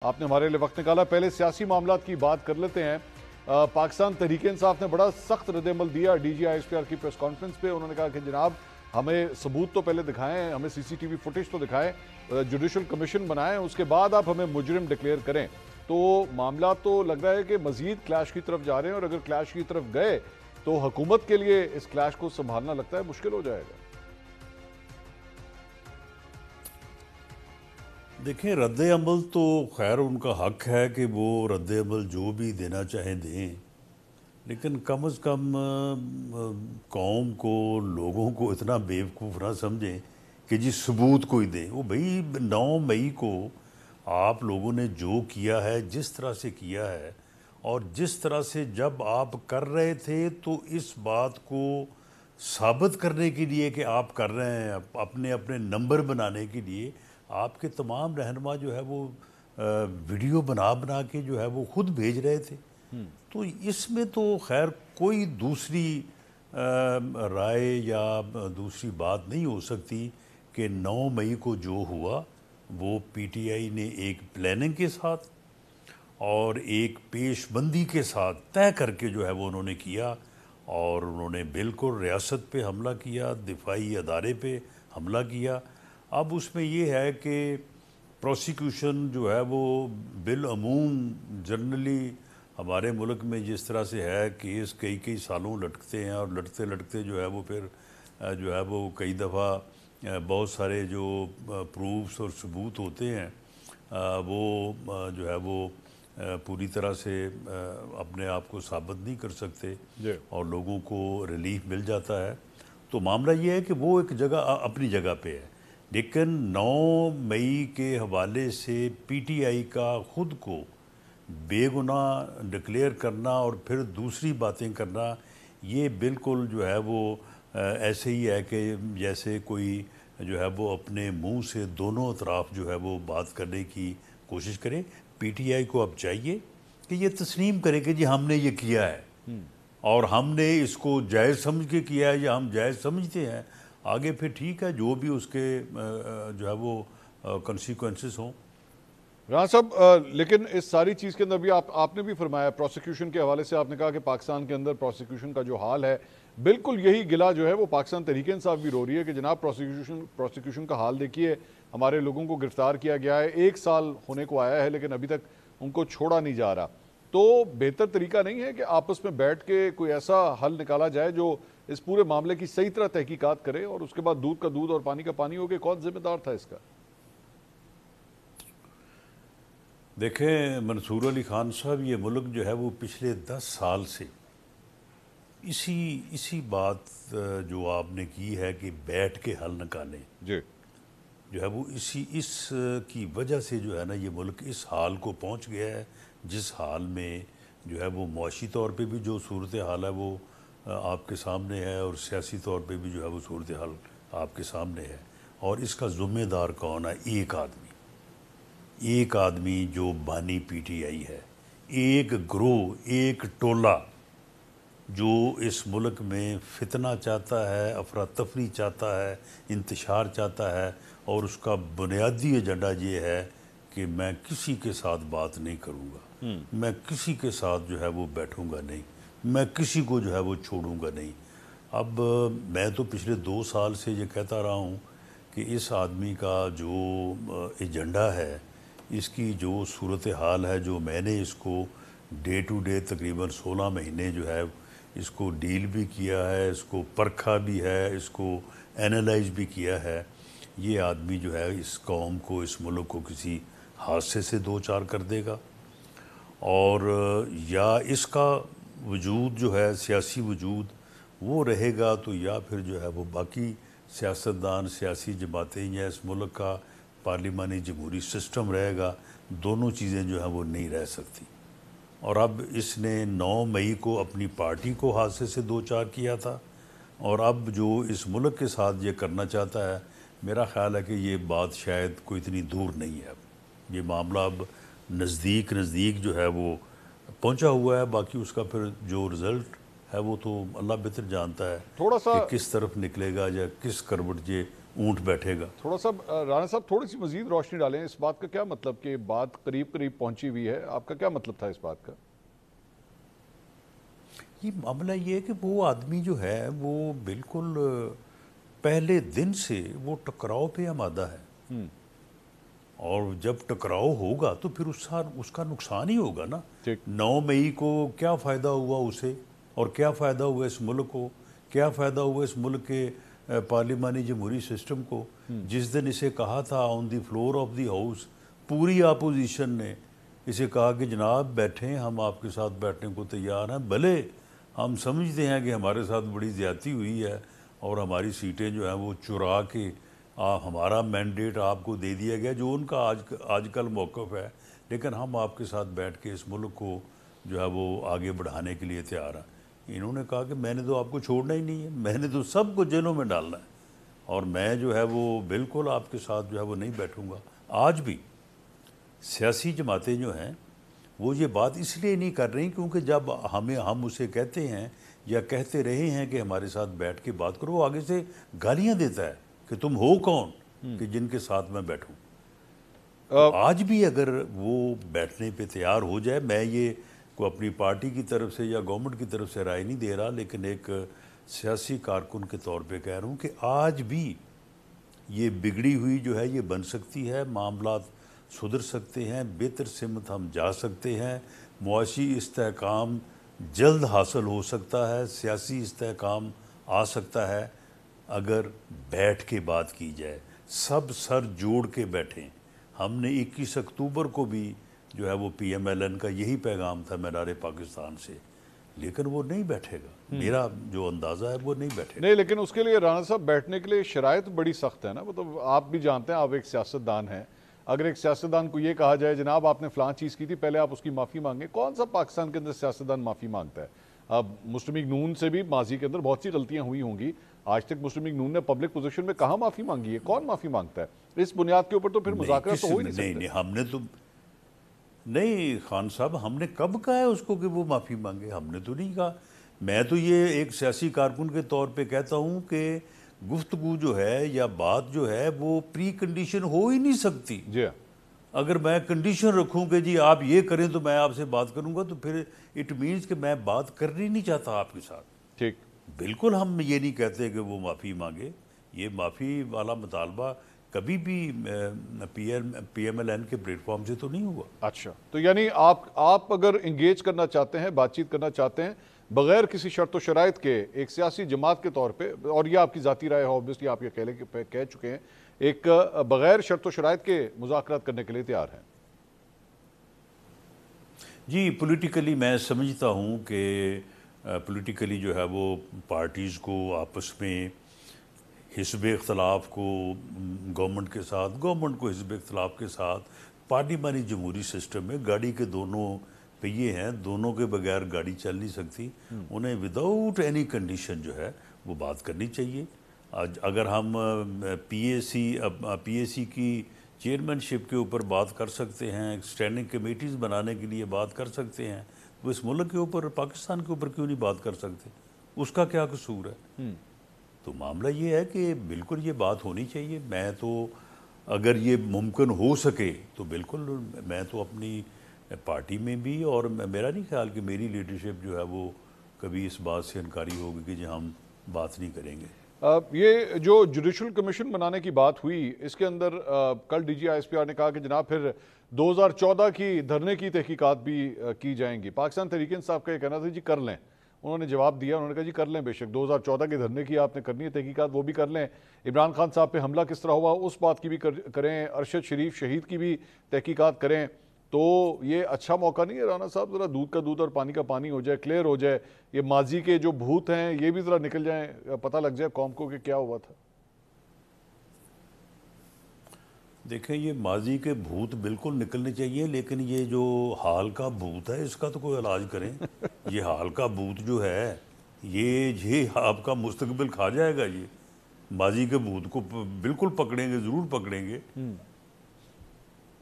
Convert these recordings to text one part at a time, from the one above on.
آپ نے ہمارے لیے وقت نکالا. پہلے سیاسی معاملات کی بات کر لیتے ہیں. پاکستان تحریک انصاف نے بڑا سخت رد عمل دیا D G I S P R کی پریس کانفرنس پہ. انہوں نے کہا کہ جناب ہمیں ثبوت تو پہلے دکھائیں, ہمیں سی سی ٹی وی فوٹیج تو دکھائیں, جوڈیشل کمیشن بنائیں, اس کے بعد آپ ہمیں مجرم ڈکلیئر کریں. تو معاملات تو لگ رہا ہے کہ مزید کلیش کی طرف جا رہے ہیں, اور اگر کلیش کی طرف گئے تو حکومت کے لیے اس کلیش کو سنبھالنا لگتا ہے مشکل ہو جائے گا. دیکھیں, رد عمل تو خیر ان کا حق ہے کہ وہ رد عمل جو بھی دینا چاہیں دیں, لیکن کم از کم قوم کو, لوگوں کو اتنا بیوقوف نہ سمجھیں کہ جی ثبوت کوئی دیں. وہ بھئی 9 مئی کو آپ لوگوں نے جو کیا ہے, جس طرح سے کیا ہے, اور جس طرح سے جب آپ کر رہے تھے, تو اس بات کو ثابت کرنے کے لیے کہ آپ کر رہے ہیں, اپنے اپنے نمبر بنانے کے لیے آپ کے تمام رہنما جو ہے وہ ویڈیو بنا بنا کے جو ہے وہ خود بھیج رہے تھے. تو اس میں تو خیر کوئی دوسری رائے یا دوسری بات نہیں ہو سکتی کہ 9 مئی کو جو ہوا وہ پی ٹی آئی نے ایک پلاننگ کے ساتھ اور ایک پیش بندی کے ساتھ طے کر کے جو ہے وہ انہوں نے کیا, اور انہوں نے بالکل ریاست پہ حملہ کیا, دفاعی ادارے پہ حملہ کیا. اب اس میں یہ ہے کہ پروسیکیوشن جو ہے وہ بالعموم جنرلی ہمارے ملک میں جس طرح سے ہے, کیس کئی سالوں لٹکتے ہیں, اور لٹکتے لٹکتے جو ہے وہ پھر جو ہے وہ کئی دفعہ بہت سارے جو پروفس اور ثبوت ہوتے ہیں وہ جو ہے وہ پوری طرح سے اپنے آپ کو ثابت نہیں کر سکتے, اور لوگوں کو ریلیف مل جاتا ہے. تو معاملہ یہ ہے کہ وہ ایک جگہ اپنی جگہ پہ ہے, لیکن 9 مئی کے حوالے سے پی ٹی آئی کا خود کو بے گناہ ڈکلیئر کرنا اور پھر دوسری باتیں کرنا, یہ بالکل جو ہے وہ ایسے ہی ہے کہ جیسے کوئی جو ہے وہ اپنے منہ سے دونوں اطراف جو ہے وہ بات کرنے کی کوشش کرے. پی ٹی آئی کو اب چاہیے کہ یہ تسلیم کرے کہ جی ہم نے یہ کیا ہے, اور ہم نے اس کو جائز سمجھ کے کیا ہے, یا ہم جائز سمجھتے ہیں. آگے پھر ٹھیک ہے, جو بھی اس کے جو ہے وہ کنسیکوینسز ہوں. رانا صاحب, لیکن اس ساری چیز کے اندر بھی آپ نے بھی فرمایا پروسیکیوشن کے حوالے سے, آپ نے کہا کہ پاکستان کے اندر پروسیکیوشن کا جو حال ہے, بالکل یہی گلہ جو ہے وہ پاکستان تحریک انصاف بھی رو رہی ہے کہ جناب پروسیکیوشن کا حال دیکھیے, ہمارے لوگوں کو گرفتار کیا گیا ہے, 1 سال ہونے کو آیا ہے, لیکن ابھی تک ان کو چھوڑا نہیں جا رہا. تو بہتر طریقہ نہیں ہے کہ آپس میں بیٹھ کے کوئی ایسا حل نکالا جائے جو اس پورے معاملے کی صحیح طرح تحقیقات کرے, اور اس کے بعد دودھ کا دودھ اور پانی کا پانی ہو کہ کون ذمہ دار تھا اس کا؟ دیکھیں منصور علی خان صاحب, یہ ملک جو ہے وہ پچھلے 10 سال سے اسی بات جو آپ نے کی ہے کہ بیٹھ کے حل نکالیں, جو ہے وہ اس کی وجہ سے جو ہے نا یہ ملک اس حال کو پہنچ گیا ہے جس حال میں جو ہے وہ معاشی طور پہ بھی جو صورتحال ہے وہ آپ کے سامنے ہے, اور سیاسی طور پہ بھی جو ہے وہ صورتحال آپ کے سامنے ہے. اور اس کا ذمہ دار کون ہے؟ ایک آدمی جو بانی پی ٹی آئی ہے, ایک گروہ, ایک ٹولہ جو اس ملک میں فتنہ چاہتا ہے, افراتفری چاہتا ہے, انتشار چاہتا ہے, اور اس کا بنیادی ایجنڈا یہ ہے کہ میں کسی کے ساتھ بات نہیں کروں گا, میں کسی کے ساتھ جو ہے وہ بیٹھوں گا نہیں, میں کسی کو جو ہے وہ چھوڑوں گا نہیں. اب میں تو پچھلے 2 سال سے یہ کہتا رہا ہوں کہ اس آدمی کا جو ایجنڈا ہے, اس کی جو صورتحال ہے, جو میں نے اس کو ڈے ٹو ڈے تقریباً 16 مہینے جو ہے اس کو ڈیل بھی کیا ہے, اس کو پرکھا بھی ہے, اس کو اینالائز بھی کیا ہے, یہ آدمی جو ہے اس قوم کو, اس ملک کو کسی حادثے سے دوچار کر دے گا, اور یا اس کا وجود جو ہے سیاسی وجود وہ رہے گا, تو یا پھر جو ہے وہ باقی سیاستدان, سیاسی جماعتیں, یا اس ملک کا پارلیمانی جمہوری سسٹم رہے گا. دونوں چیزیں جو ہیں وہ نہیں رہ سکتی. اور اب اس نے 9 مئی کو اپنی پارٹی کو حادثے سے دوچار کیا تھا, اور اب جو اس ملک کے ساتھ یہ کرنا چاہتا ہے, میرا خیال ہے کہ یہ بات شاید کوئی اتنی دور نہیں ہے. اب یہ معاملہ اب نزدیک جو ہے وہ پہنچا ہوا ہے. باقی اس کا پھر جو رزلٹ ہے وہ تو اللہ بہتر جانتا ہے تھوڑا سا کہ کس طرف نکلے گا یا کس کروٹ یہ اونٹ بیٹھے گا. تھوڑا سا رانا صاحب تھوڑی سی مزید روشنی ڈالیں اس بات کا کیا مطلب کہ بات قریب قریب پہنچی ہوئی ہے، آپ کا کیا مطلب تھا اس بات کا؟ یہ معاملہ یہ ہے کہ وہ آدمی جو ہے وہ بالکل پہلے دن سے وہ ٹکراؤ پہ آمادہ ہے، اور جب ٹکراؤ ہوگا تو پھر اس کا نقصان ہی ہوگا نا. ٹھیک. 9 مئی کو کیا فائدہ ہوا اسے، اور کیا فائدہ ہوا اس ملک کو، کیا فائدہ ہوا اس ملک کے پارلیمانی جمہوری سسٹم کو. جس دن اسے کہا تھا آن دی فلور آف دی ہاؤس، پوری اپوزیشن نے اسے کہا کہ جناب بیٹھیں، ہم آپ کے ساتھ بیٹھنے کو تیار ہیں، بھلے ہم سمجھتے ہیں کہ ہمارے ساتھ بڑی زیادتی ہوئی ہے اور ہماری سیٹیں جو ہیں وہ چرا کے ہمارا مینڈیٹ آپ کو دے دیا گیا، جو ان کا آج کل موقف ہے، لیکن ہم آپ کے ساتھ بیٹھ کے اس ملک کو جو ہے وہ آگے بڑھانے کے لیے تیار ہیں. انہوں نے کہا کہ میں نے تو آپ کو چھوڑنا ہی نہیں ہے، میں نے تو سب کو جیلوں میں ڈالنا ہے، اور میں جو ہے وہ بالکل آپ کے ساتھ جو ہے وہ نہیں بیٹھوں گا. آج بھی سیاسی جماعتیں جو ہیں وہ یہ بات اس لیے نہیں کر رہی کیونکہ جب ہم اسے کہتے ہیں یا کہتے رہے ہیں کہ ہمارے ساتھ بیٹھ کے بات کرو، وہ آگے سے گالیاں دیتا ہے کہ تم ہو کون کہ جن کے ساتھ میں بیٹھوں. تو آج بھی اگر وہ بیٹھنے پہ تیار ہو جائے، میں یہ کوئی اپنی پارٹی کی طرف سے یا گورنمنٹ کی طرف سے رائے نہیں دے رہا، لیکن ایک سیاسی کارکن کے طور پہ کہہ رہا ہوں کہ آج بھی یہ بگڑی ہوئی جو ہے یہ بن سکتی ہے، معاملات سدھر سکتے ہیں، بہتر سمت ہم جا سکتے ہیں، معاشی استحکام جلد حاصل ہو سکتا ہے، سیاسی استحکام آ سکتا ہے اگر بیٹھ کے بات کی جائے، سب سر جوڑ کے بیٹھیں. ہم نے 21 اکتوبر کو بھی جو ہے وہ پی ایم ایل این کا یہی پیغام تھا مینار پاکستان سے، لیکن وہ نہیں بیٹھے گا. میرا جو اندازہ ہے وہ نہیں بیٹھے گا. نہیں، لیکن اس کے لیے رانا صاحب بیٹھنے کے لیے شرائط بڑی سخت ہے نا. مطلب آپ بھی جانتے ہیں، آپ ایک سیاستدان ہیں. اگر ایک سیاستدان کو یہ کہا جائے جناب آپ نے فلاں چیز کی تھی، پہلے آپ اس کی معافی مانگیں، کون سا پاکستان کے اندر سیاستدان معافی مانگتا ہے؟ اب مسلم لیگ نون سے بھی ماضی کے اندر بہت سی غلطیاں ہوئی ہوں گی، آج تک مسلم لیگ نون نے پبلک پوزیشن میں کہاں معافی مانگی ہے؟ کون معافی مانگتا ہے؟ اس بنیاد کے اوپر تو پھر مذاکرات تو ہو ہی نہیں سکتے. نہیں ہم نے تو نہیں خان صاحب، ہم نے کب کہا ہے اس کو کہ وہ معافی مانگے؟ ہم نے تو نہیں کہا. میں تو یہ ایک سیاسی کارکن کے طور پہ کہتا ہوں کہ گفتگو جو ہے یا بات جو ہے وہ پری کنڈیشن ہو ہی نہیں سکتی. جی ہاں. اگر میں کنڈیشن رکھوں کہ جی آپ یہ کریں تو میں آپ سے بات کروں گا، تو پھر اٹ مینس کہ میں بات کرنی نہیں چاہتا آپ کے ساتھ. ٹھیک. بالکل ہم یہ نہیں کہتے کہ وہ معافی مانگے. یہ معافی والا مطالبہ کبھی بھی پی ایم ایل این کے پلیٹ فارم سے تو نہیں ہوا. اچھا، تو یعنی آپ اگر انگیج کرنا چاہتے ہیں، بات چیت کرنا چاہتے ہیں بغیر کسی شرط و شرائط کے ایک سیاسی جماعت کے طور پہ، اور یہ آپ کی ذاتی رائے ہے، اوبویسلی آپ یہ کہہ چکے ہیں، ایک بغیر شرط و شرائط کے مذاکرات کرنے کے لیے تیار ہیں؟ جی پولیٹیکلی میں سمجھتا ہوں کہ پولیٹیکلی جو ہے وہ پارٹیز کو آپس میں حزب اختلاف کو گورنمنٹ کے ساتھ، گورنمنٹ کو حزب اختلاف کے ساتھ، پارلیمانی جمہوری سسٹم میں گاڑی کے دونوں پہیے ہیں، دونوں کے بغیر گاڑی چل نہیں سکتی. انہیں وداؤٹ اینی کنڈیشن جو ہے وہ بات کرنی چاہیے. اگر ہم پی اے سی کی چیئرمین شپ کے اوپر بات کر سکتے ہیں، اسٹینڈنگ کمیٹیز بنانے کے لیے بات کر سکتے ہیں، تو اس ملک کے اوپر، پاکستان کے اوپر کیوں نہیں بات کر سکتے؟ اس کا کیا قصور ہے؟ تو معاملہ یہ ہے کہ بالکل یہ بات ہونی چاہیے. میں تو اگر یہ ممکن ہو سکے تو بالکل میں تو اپنی پارٹی میں بھی، اور میرا نہیں خیال کہ میری لیڈرشپ جو ہے وہ کبھی اس بات سے انکاری ہوگی کہ جی ہم بات نہیں کریں گے. یہ جو جوڈیشل کمیشن بنانے کی بات ہوئی، اس کے اندر کل D G I S P R نے کہا کہ جناب پھر 2014 کی دھرنے کی تحقیقات بھی کی جائیں گی. پاکستان تحریک انصاف کا یہ کہنا تھا جی کر لیں. انہوں نے جواب دیا، انہوں نے کہا جی کر لیں، بے شک 2014 کے دھرنے کی آپ نے کرنی ہے تحقیقات، وہ بھی کر لیں. عمران خان صاحب پہ حملہ کس طرح ہوا اس بات کی بھی کریں، ارشد شریف شہید کی بھی تحقیقات کریں. تو یہ اچھا موقع نہیں ہے رانا صاحب، ذرا دودھ کا دودھ اور پانی کا پانی ہو جائے، کلیئر ہو جائے، یہ ماضی کے جو بھوت ہیں یہ بھی ذرا نکل جائیں، پتہ لگ جائے قوم کو کہ کیا ہوا تھا؟ دیکھیں یہ ماضی کے بھوت بالکل نکلنے چاہیے، لیکن یہ جو حال کا بھوت ہے اس کا تو کوئی علاج کریں. یہ حال کا بھوت جو ہے یہ آپ کا مستقبل کھا جائے گا. یہ ماضی کے بھوت کو بالکل پکڑیں گے، ضرور پکڑیں گے.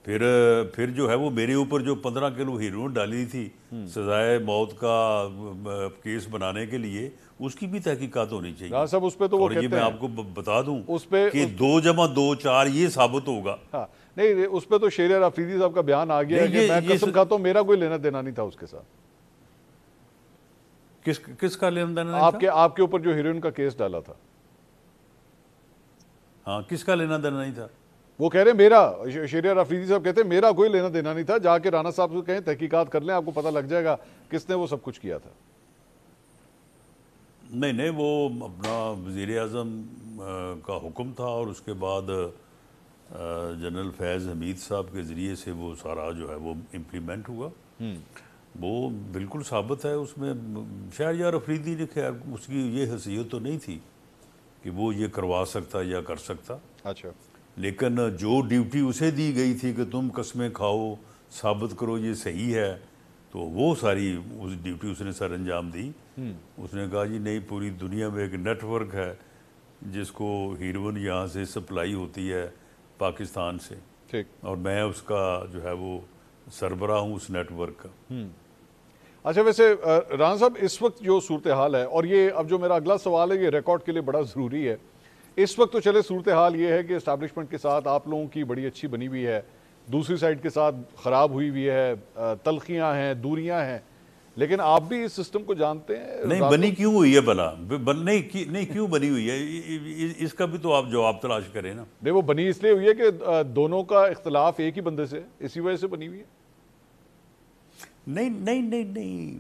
پھر جو ہے وہ میرے اوپر جو 15 کلو ہیروئن ڈالی تھی سزائے موت کا کیس بنانے کے لیے، اس کی بھی تحقیقات ہونی چاہیے۔ رانا صاحب اس پہ تو وہ اور یہ کہتے میں ہیں آپ کو بتا دوں اس پہ کہ 2 + 2 4 یہ ثابت ہوگا۔ ہاں نہیں، اس پہ تو شہریار آفریدی صاحب کا بیان آ گیا ہے کہ میں قسم کھاتا ہوں میرا کوئی لینا دینا نہیں تھا اس کے ساتھ۔ کس کا لینا دینا نہیں تھا؟ آپ کے اوپر جو ہیروئن کا کیس ڈالا تھا، ہاں کس کا لینا دینا نہیں تھا؟ وہ کہہ رہے میرا، شہریار آفریدی صاحب کہتے ہیں میرا کوئی لینا دینا نہیں تھا، جا کے رانا صاحب سے کہیں تحقیقات کر لیں، آپ کو پتہ لگ جائے گا کس نے وہ سب کچھ کیا تھا۔ نہیں وہ اپنا وزیر اعظم کا حکم تھا، اور اس کے بعد جنرل فیض حمید صاحب کے ذریعے سے وہ سارا جو ہے وہ امپلیمنٹ ہوا۔ وہ بالکل ثابت ہے اس میں۔ شہریار آفریدی نے خیر اس کی یہ حیثیت تو نہیں تھی کہ وہ یہ کروا سکتا یا کر سکتا، اچھا، لیکن جو ڈیوٹی اسے دی گئی تھی کہ تم قسمیں کھاؤ، ثابت کرو یہ صحیح ہے، تو وہ ساری اس ڈیوٹی اس نے سر انجام دی۔ اس نے کہا جی نہیں، پوری دنیا میں ایک نیٹ ورک ہے جس کو ہیروئن یہاں سے سپلائی ہوتی ہے پاکستان سے، ٹھیک، اور میں اس کا جو ہے وہ سربراہ ہوں اس نیٹ ورک کا۔ اچھا ویسے رانا صاحب اس وقت جو صورتحال ہے، اور یہ اب جو میرا اگلا سوال ہے یہ ریکارڈ کے لیے بڑا ضروری ہے، اس وقت تو چلے صورتحال یہ ہے کہ اسٹیبلشمنٹ کے ساتھ آپ لوگوں کی بڑی اچھی بنی ہوئی ہے، دوسری سائڈ کے ساتھ خراب ہوئی ہوئی ہے، تلخیاں ہیں، دوریاں ہیں، لیکن آپ بھی اس سسٹم کو جانتے ہیں۔ نہیں بنی کیوں ہوئی ہے بھلا؟ نہیں کیوں بنی ہوئی ہے؟ اس کا بھی تو آپ جواب تلاش کریں نا۔ نہیں وہ بنی اس لیے ہوئی ہے کہ دونوں کا اختلاف ایک ہی بندے سے، اسی وجہ سے بنی ہوئی ہے۔ نہیں،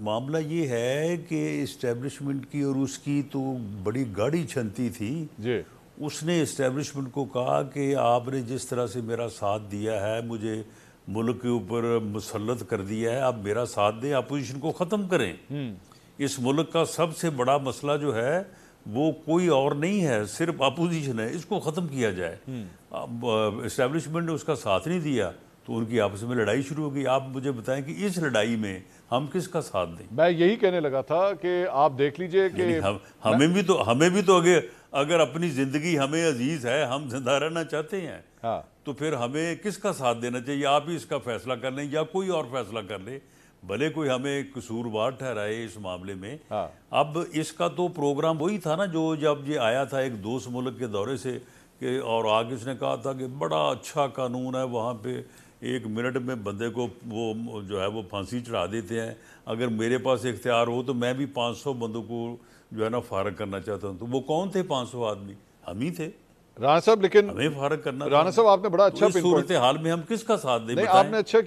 معاملہ یہ ہے کہ اسٹیبلشمنٹ کی اور اس کی تو بڑی گاڑی چھنتی تھی۔ جی، اس نے اسٹیبلشمنٹ کو کہا کہ آپ نے جس طرح سے میرا ساتھ دیا ہے، مجھے ملک کے اوپر مسلط کر دیا ہے، آپ میرا ساتھ دیں، اپوزیشن کو ختم کریں۔ اس ملک کا سب سے بڑا مسئلہ جو ہے وہ کوئی اور نہیں ہے، صرف اپوزیشن ہے، اس کو ختم کیا جائے۔ اب اسٹیبلشمنٹ نے اس کا ساتھ نہیں دیا تو ان کی آپس میں لڑائی شروع ہو گئی۔ آپ مجھے بتائیں کہ اس لڑائی میں ہم کس کا ساتھ دیں؟ میں یہی کہنے لگا تھا کہ آپ دیکھ لیجئے کہ ہمیں بھی تو اگر اپنی زندگی ہمیں عزیز ہے، ہم زندہ رہنا چاہتے ہیں، تو پھر ہمیں کس کا ساتھ دینا چاہیے؟ آپ ہی اس کا فیصلہ کر لیں یا کوئی اور فیصلہ کر لے، بھلے کوئی ہمیں قصوروار ٹھہرائے اس معاملے میں۔ اب اس کا تو پروگرام وہی تھا نا جو جب یہ آیا تھا ایک دوست ملک کے دورے سے، کہ اور آگے اس نے کہا تھا کہ بڑا اچھا قانون ہے وہاں پہ، 1 منٹ میں بندے کو وہ جو ہے وہ پھانسی چڑھا دیتے ہیں، اگر میرے پاس اختیار ہو تو میں بھی 500 بندوں کو جو ہے نا فارغ کرنا چاہتا ہوں۔ تو وہ کون تھے 500 آدمی؟ ہم ہی تھے، رانا صاحب، لیکن ہمیں فارغ کرنا۔ رانا صاحب آپ نے بڑا اچھا صورتحال میں ہم کس کا ساتھ دیں؟ نہیں، آپ نے اچھا